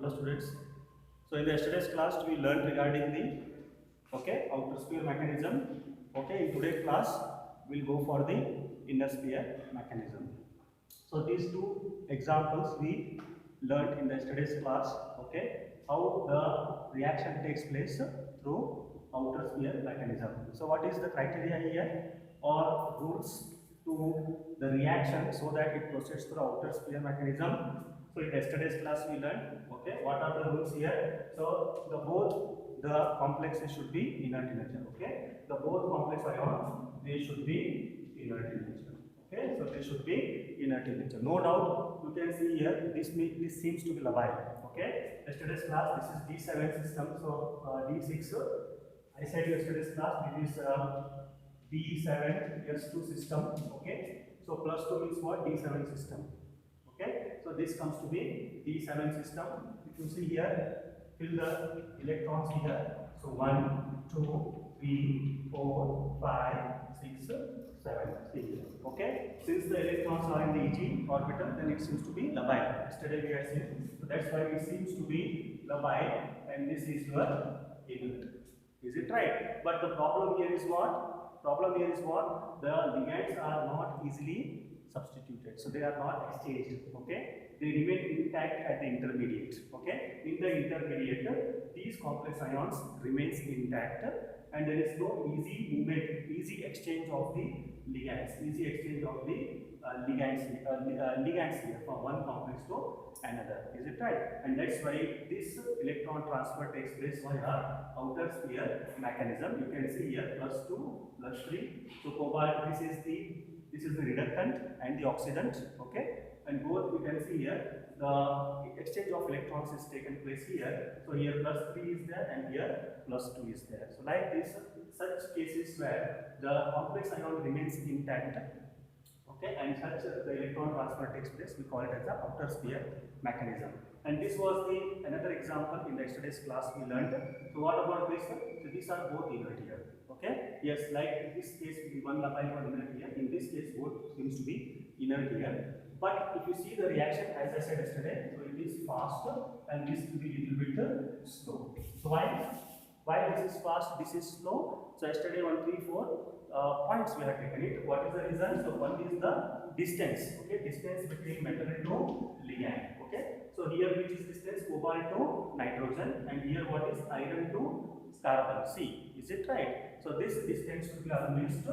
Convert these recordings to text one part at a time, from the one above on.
Hello students. So in the yesterday's class we learned regarding the outer sphere mechanism. In today's class we'll go for the inner sphere mechanism. So these two examples we learned in the yesterday's class. How the reaction takes place through outer sphere mechanism. So what is the criteria here or rules to the reaction so that it proceeds through outer sphere mechanism? So in yesterday's class we learned what are the rules here. So both the complexes should be inert in nature. The both complex ions they should be inert in nature. So they should be inert in nature. No doubt you can see here this seems to be labile. Yesterday's class this is D7 system. So D6 I said yesterday's class this is D7S2 system. So plus 2 means what? D7 system. So this comes to be D7 system. If you see here, fill the electrons here. So 1, 2, 3, 4, 5, 6, 7. See here. Since the electrons are in the Eg orbital, then it seems to be labile. Yesterday we had seen. So that's why it seems to be labile, and this is your inert. Is it right? But the problem here is what? The ligands are not easily substituted, so they are not exchanged. They remain intact at the intermediate. In the intermediate, these complex ions remains intact, and there is no easy movement, easy exchange of the ligands, ligands here from one complex to another. Is it right? And that's why this electron transfer takes place via outer sphere mechanism. You can see here +2, +3. So cobalt, this is the reductant and the oxidant. And both you can see here the exchange of electrons is taken place here. So here +3 is there and here +2 is there. So like this, such cases where the complex ion remains intact, and such the electron transfer takes place, we call it as the outer sphere mechanism. And this was another example in the yesterday's class we learned. So what about this? So these are both inert here. Yes, like in this case one labile or inert here. In this case both seems to be inert here. But if you see the reaction, as I said yesterday, so it is fast and this will be little bit slow. So why this is fast, this is slow? So yesterday 1, 3, 4 points we have taken it. What is the reason? So one is the distance. Distance between metal to ligand. So here which is distance? Cobalt to nitrogen, and here what is iron to carbon. C. Is it right? So this distance should be almost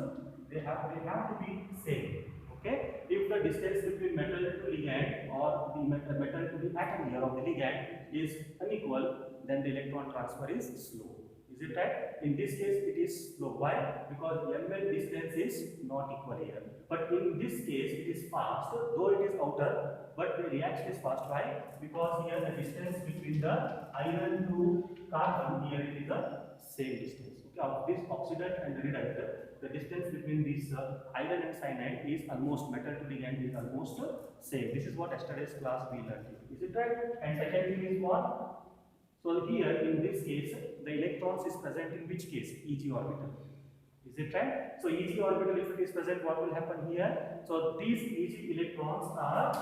they have to be same. If the distance between metal to ligand or the metal to the atom here of the ligand is unequal, then the electron transfer is slow. Is it right? In this case it is slow. Why? Because ml distance is not equal here. But in this case it is fast, though it is outer, but the reaction is fast. Why? Because here the distance between the iron to carbon here it is the same distance. Of this oxidant and the reductant, the distance between this iron and cyanide is almost, metal to ligand is almost same. This is what yesterday's class we learned. Is it right? And second thing is what? So here in this case, the electrons is present in which case? Eg orbital. Is it right? So Eg orbital, if it is present, what will happen here? So these Eg electrons are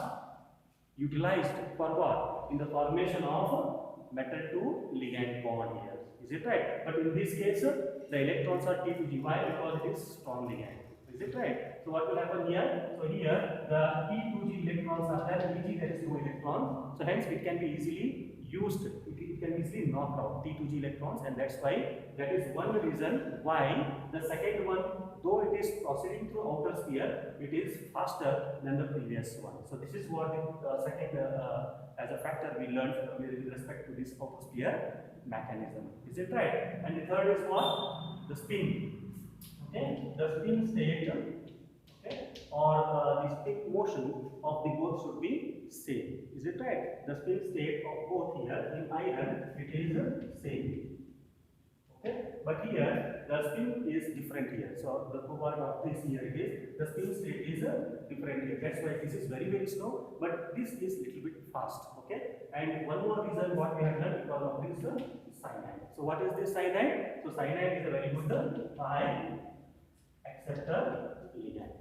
utilized for what? In the formation of metal to ligand bond here. Is it right? But in this case, the electrons are T to G. Why? Because it is strong ligand. Is it right? So what will happen here? So here the T to G electrons are there. Eg there is no electron. So hence it can be easily used. It can easily knock out T to G electrons, and that's why that is one reason why the second one, though it is proceeding through outer sphere, it is faster than the previous one. So this is what the second as a factor we learned with respect to this outer sphere mechanism. Is it right? And the third is what? The spin. The spin state, or the spin motion of the both should be same. Is it right? The spin state of both here in iron it is same. But here the spin is different here. So the cobalt of this here it is the spin state is different here. That's why this is very slow, but this is little bit fast. And one more reason what we have done because of this cyanide. So what is this cyanide? So cyanide is a very good high acceptor ligand.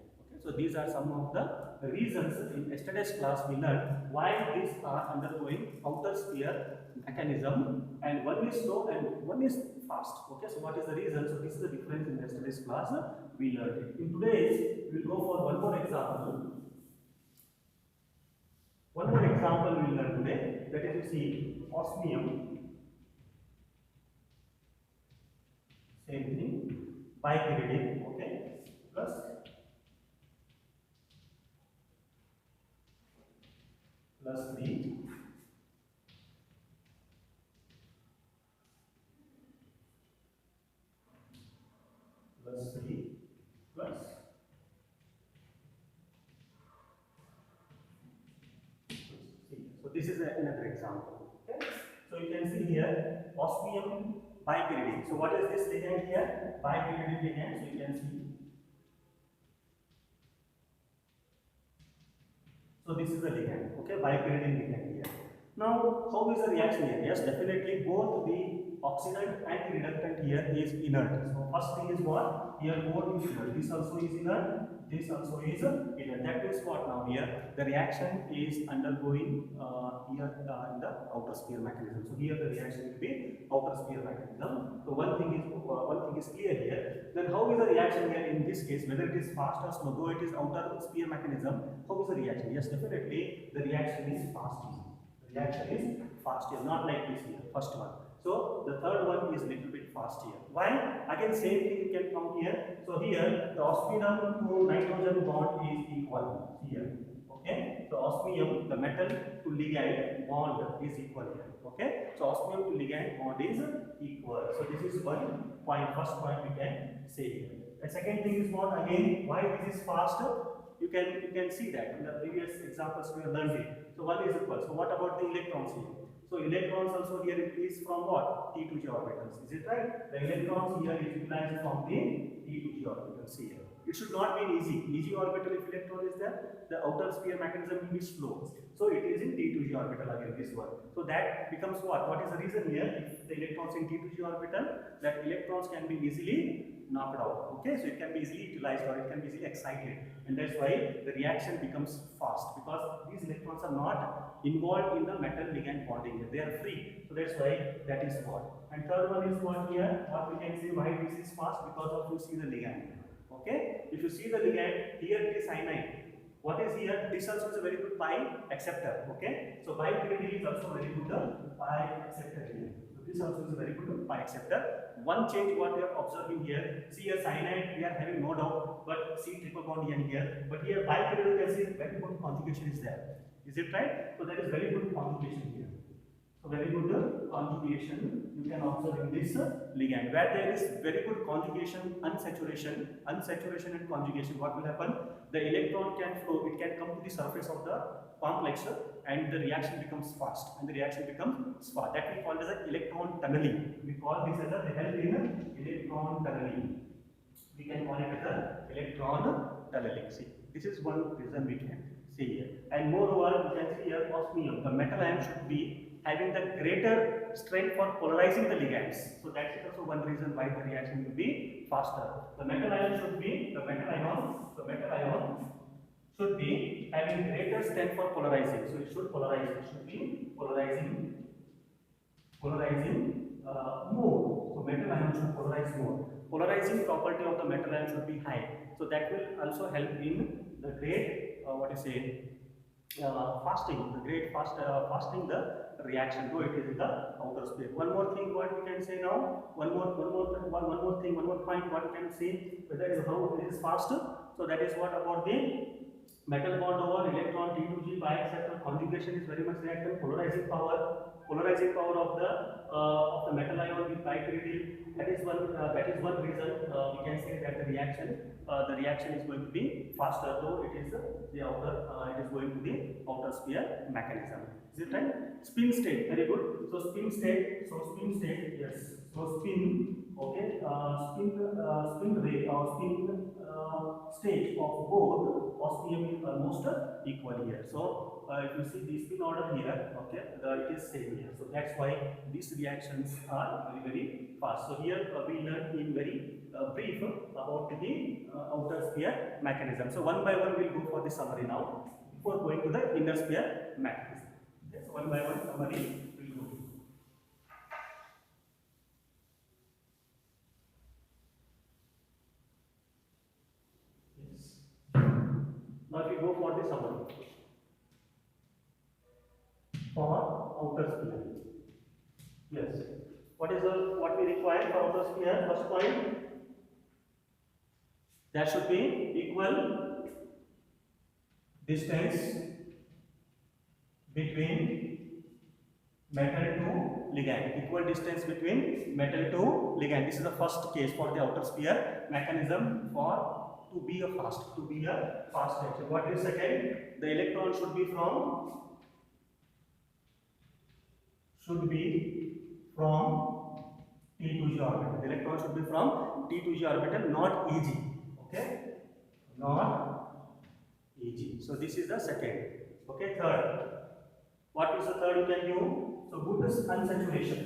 So these are some of the reasons in yesterday's class we learned why these are undergoing outer sphere mechanism, and one is slow and one is fast. Okay, so what is the reason? So this is the difference in yesterday's class we learned it. In today's we will go for one more example. One more example we will learn today, that is, you see osmium, same thing, bipyridine, okay, plus B plus C plus C. So this is another example. Okay. So you can see here osmium bipyridine. So what is this ligand here? Bipyridine ligand. So you can see. So this is the ligand. Okay, bipyridine ligand here. Now, how is the reaction here? Yes, definitely both the oxidant and the reductant here is inert. So first thing is what? Here both is inert. This also is inert. This also is inert. That means what now here? The reaction is undergoing here in the outer sphere mechanism. So here the reaction will be outer sphere mechanism. So one thing is clear here. Then how is the reaction here in this case? Whether it is fast or slow, though it is outer sphere mechanism, how is the reaction? Yes, definitely the reaction is fast here. The reaction is fast here, not like this here, first one. So the third one is little bit fast here. Why? Again same thing you can come here. So here the osmium to nitrogen bond is equal here. Okay. So osmium, the metal to ligand bond is equal here. Okay. So osmium to ligand bond is equal. So this is one point, first point we can say here. The second thing is what? Again, why this is faster? You can see that in the previous examples we have learned it. So one is equal. So what about the electrons here? So electrons also here it is from what? T2G orbitals. Is it right? The electrons here is utilized from the T2G orbitals here. It should not be easy. Easy orbital if electron is there, the outer sphere mechanism will be slow. So it is in T2G orbital again, this one. So that becomes what? What is the reason here? If the electrons in T2G orbital, that electrons can be easily knocked out. Okay, so it can be easily utilized or it can be easily excited, and that's why the reaction becomes fast, because these electrons are not involved in the metal ligand bonding. They are free, so that's why that is what. And third one is what here? What we can say why this is fast? Because of you see the ligand. Okay, if you see the ligand here, it is cyanide. What is here? This also is a very good pi acceptor. Okay, so bipyridine is also very good pi acceptor here. This also is a very good pi acceptor. One change what we are observing here, see here cyanide we are having no doubt, but C triple bond here. But here bipyridine you can see very good conjugation is there. Is it right? So that is very good conjugation here. So very good conjugation you can observe in this ligand. Where there is very good conjugation, unsaturation and conjugation, what will happen? The electron can flow, it can come to the surface of the complex and the reaction becomes fast. That we call as an electron tunneling. We call this as a help in electron tunneling. We can call it as an electron tunneling. See, this is one reason we can see here. And moreover, you can see here osmium, the metal ion should be having the greater strength for polarizing the ligands. So that is also one reason why the reaction will be faster. The metal ion should be having greater strength for polarizing. So it should polarize. It should be polarizing more. So metal ion should polarize more. Polarizing property of the metal ion should be high. So that will also help in the great fasting the reaction, though it is in the outer space. One more thing what we can say now, one more point what we can say, whether it is how it is faster. So that is what about the metal bond over electron T2G pi acceptor conjugation is very much reactant. Polarizing power of the metal ion with bipyridine. That is one reason we can say that the reaction is going to be faster, though it is going to the outer sphere mechanism. Is it right? Spin state, very good. So spin state, yes. So spin spin rate or spin stage of both osmium is almost equal here. So if you see the spin order here, okay, it is same here. So that's why these reactions are very fast. So here we learned in very brief about the outer sphere mechanism. So one by one we'll go for the summary now before going to the inner sphere mechanism. Okay, so one by one summary will go. Now we go for the summary for outer sphere. Yes. What we require for outer sphere? First point, there should be equal distance between metal to ligand. Equal distance between metal to ligand. This is the first case for the outer sphere mechanism for to be a fast reaction. What is second? The electron should be from T to G orbital. The electron should be from T to G orbital, not EG. Okay, not EG. So this is the second. Okay, third. What is the third you can do? So good unsaturation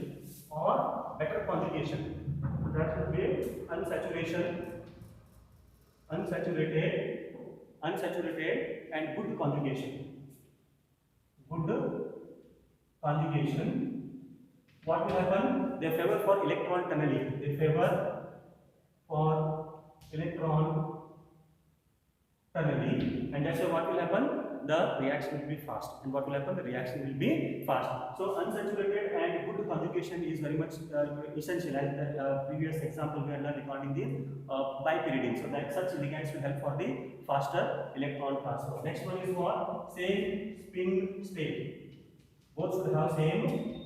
or better conjugation. So that should be unsaturated and good conjugation. Good conjugation. What will happen? They favor for electron tunneling. They favor for electron tunneling, and that's why what will happen? The reaction will be fast. And what will happen? The reaction will be fast. So unsaturated and good conjugation is very much essential. As the previous example we had learned regarding the bipyridine. So that such ligands will help for the faster electron transfer. Next one is what? Same spin state. Both should have same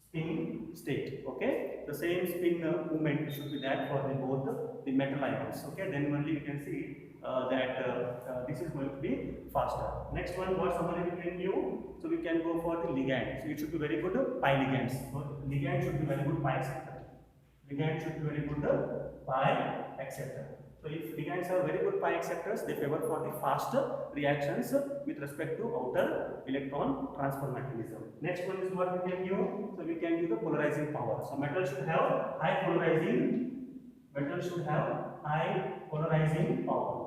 spin state. Okay, the same spin movement should be there for the both the metal ions. Okay, then only you can see that this is going to be faster. Next one, what summary we can do? So we can go for the ligand. So it should be very good pi ligands. So ligand should be very good pi acceptor. Ligand should be very good pi acceptor. So if ligands are very good pi acceptors, they favor for the faster reactions with respect to outer electron transfer mechanism. Next one is what we can do. So we can do the polarizing power. So metal should have high polarizing. Metal should have high polarizing power.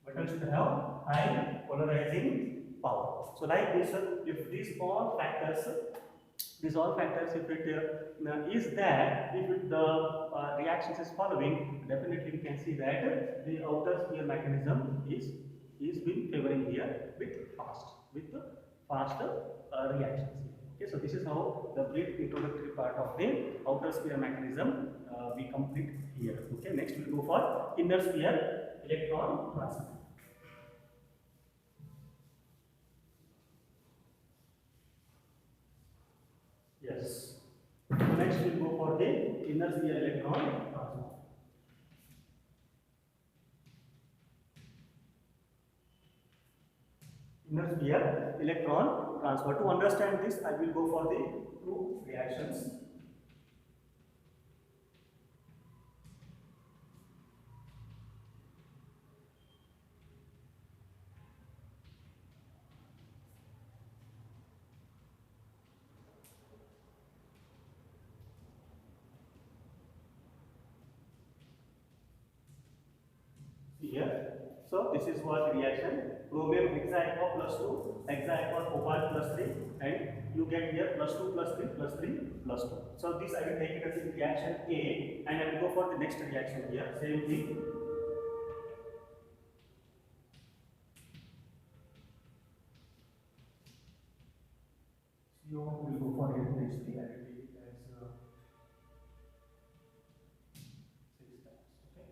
Metal should have high polarizing power. So like this, if these all factors, if it is there, if the reactions is following, definitely we can see that the outer sphere mechanism is been favoring here with faster reactions. Okay, so this is how the brief introductory part of the outer sphere mechanism we complete here. Okay, next we will go for inner sphere electron transfer. Yes. So next we will go for the inner sphere electron transfer. Inner sphere electron transfer. To understand this, I will go for the two reactions. Here. So this is what reaction. Chromium hexaqua plus 2, hexaqua cobalt plus 3, and you get here plus 2 plus 3 plus 3 plus 2. So this I will take it as reaction A, and I will go for the next reaction here. Same thing. CO will go for it next thing. I will take it as 6 times. Okay.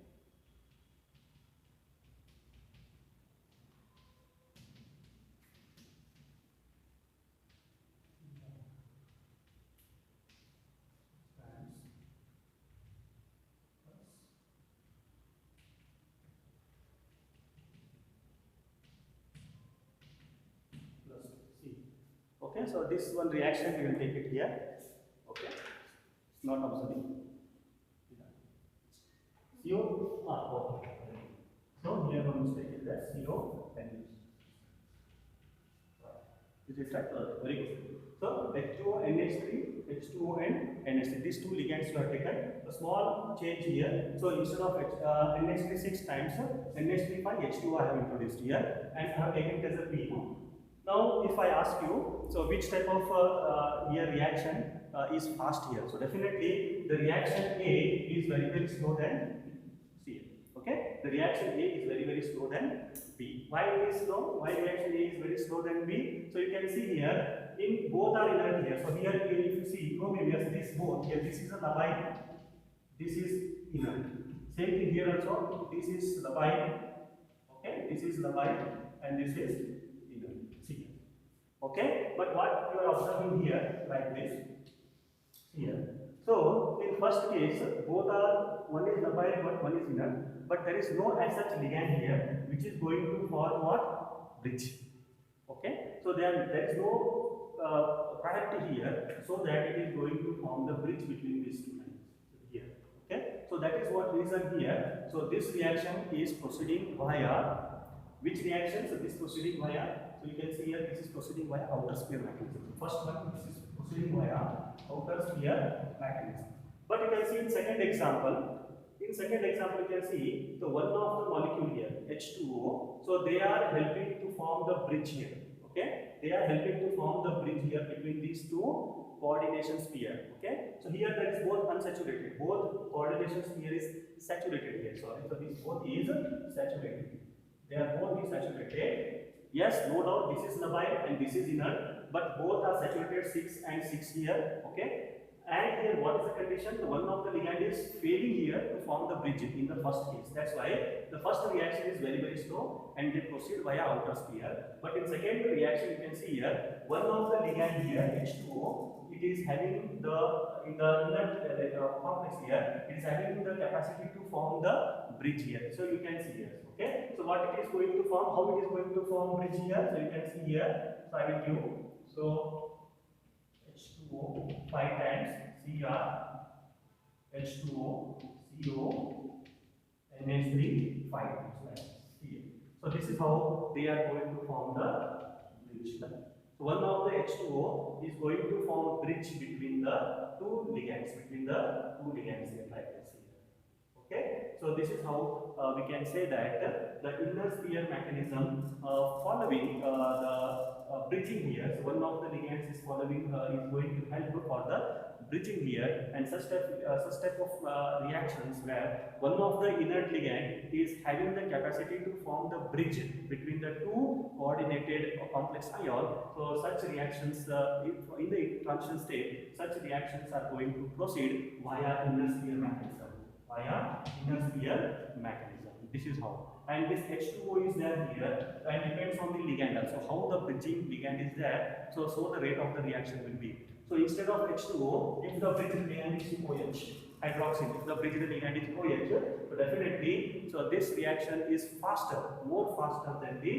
Okay, so this one reaction we will take it here. Okay, it's not observing. CO. Okay. So here one mistake is that CO and this is right. Very good. So H2O, NH3, H2O and NH3. These two ligands you have taken. A small change here. So instead of NH3 6 times, NH3 5, H2O I have introduced here, and I have taken it as a P. Now, if I ask you, so which type of here reaction is fast here? So definitely the reaction A is very slow than C. Okay, the reaction A is very slow than B. Why it is slow? Why reaction A is very slow than B? So you can see here, in both are inert here. So here if you see chromium, this both here, this is a labile, this is inert. Same thing here also. This is labile. Okay, this is labile and this is inert. See. Okay, but what you are observing here, like this, here. So in first case, both are, one is labile but one is inert, but there is no as such ligand here which is going to form what? Bridge. Okay, so there is no product here, so that it is going to form the bridge between these two lines here. Okay, so that is what reason here. So this reaction is proceeding via which reaction? So this proceeding via. So you can see here this is proceeding via outer sphere mechanism. First one, this is proceeding via outer sphere mechanism. But you can see in second example. In second example, you can see the one of the molecule here, H2O. So they are helping to form the bridge here. Okay, they are helping to form the bridge here between these two coordination sphere. Okay, so here there is both unsaturated. Both coordination sphere is saturated here. Sorry, so this both is saturated. They are both is saturated. Yes, no doubt this is labile and this is inert, but both are saturated 6 and 6 here. Okay. And here what is the condition? The one of the ligand is failing here to form the bridge in the first case. That's why the first reaction is very slow and they proceed via outer sphere. But in second reaction you can see here, one of the ligand here, H2O, it is having the, in the inert complex here, it is having the capacity to form the bridge here. So you can see here. Okay. So what it is going to form, how it is going to form bridge here? So you can see here. So I will give. So H2O 5 times Cr, H2O, CO, NH3 5 times here. So this is how they are going to form the bridge. So one of the H2O is going to form bridge between the two ligands, here like this here. Okay, so this is how we can say that the inner sphere mechanism following the bridging here. So one of the ligands is following is going to help for the bridging here, and such type of reactions where one of the inert ligand is having the capacity to form the bridge between the two coordinated complex ion. So such reactions in the transition state, such reactions are going to proceed via inner sphere mechanism. This is how. And this H2O is there here and depends on the ligand also. How the bridging ligand is there, so the rate of the reaction will be. So instead of H2O, if the bridged ligand is OH, hydroxyl, if the bridged ligand is OH, so definitely, so this reaction is more faster than the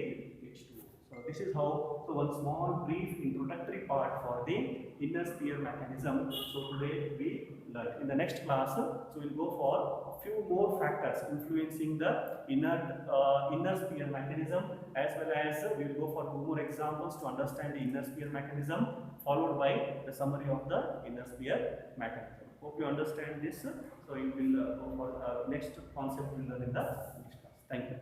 H2O. So this is how, so one small brief introductory part for the inner sphere mechanism. So today we learned. In the next class, so we'll go for a few more factors influencing the inner sphere mechanism, as well as we will go for 2 more examples to understand the inner sphere mechanism, followed by the summary of the inner sphere mechanism. Hope you understand this. So you will go for next concept we will learn in the next class. Thank you.